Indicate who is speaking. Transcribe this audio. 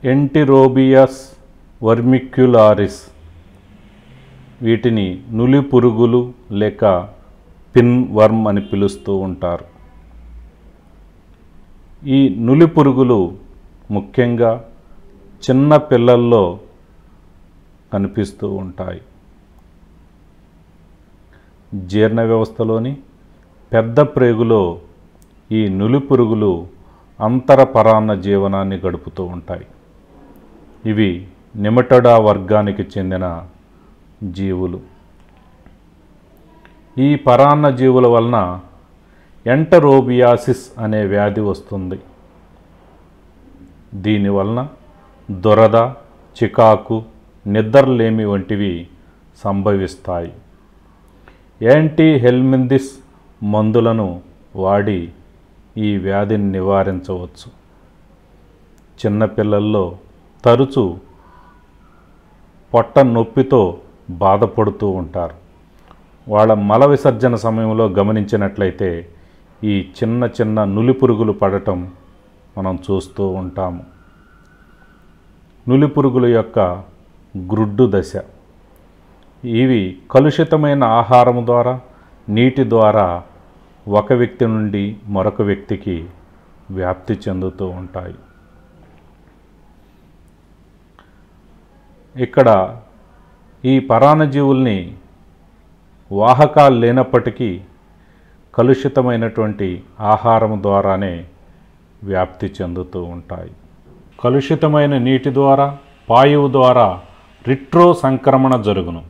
Speaker 1: ఎంటిరోబియస్ వర్మిక్యులారిస్, వీటిని నులి పురుగులు లేక పిన్ వర్మ్ అని పిలుస్తూ ఉంటారు. ఈ నులి పురుగులు ముఖ్యంగా చిన్న పిల్లల్లో కనిపిస్తూ ఉంటాయి. జీర్ణ వ్యవస్థలోని పెద్ద ప్రేగులో ఈ నులి పురుగులు అంతరపరాన్న జీవనాన్ని గడుపుతూ ఉంటాయి. ఇవి నెమటోడా వర్గానికి చెందిన జీవులు. ఈ పరాన్న జీవుల వలన ఎంటరోబియాసిస్ అనే వ్యాధి వస్తుంది. దీనివలన దురద, చికాకు, నిద్రలేమి వంటివి సంభవిస్తాయి. యాంటీ హెల్మింథిస్ మందులను వాడి ఈ వ్యాధిని నివారించవచ్చు. చిన్నపిల్లల్లో తరచూ పొట్ట నొప్పితో బాధపడుతూ ఉంటారు. వాళ్ళ మల విసర్జన సమయంలో గమనించినట్లయితే ఈ చిన్న చిన్న నులి పురుగులు పడటం మనం చూస్తూ ఉంటాము. నులి పురుగుల యొక్క గ్రుడ్డు దశ. ఇవి కలుషితమైన ఆహారం ద్వారా, నీటి ద్వారా ఒక వ్యక్తి నుండి మరొక వ్యక్తికి వ్యాప్తి చెందుతూ ఉంటాయి. ఇక్కడ ఈ పరాన్నజీవుల్ని వాహకాలు లేనప్పటికీ కలుషితమైనటువంటి ఆహారం ద్వారానే వ్యాప్తి చెందుతూ ఉంటాయి. కలుషితమైన నీటి ద్వారా, వాయువు ద్వారా రిట్రో సంక్రమణ జరుగును.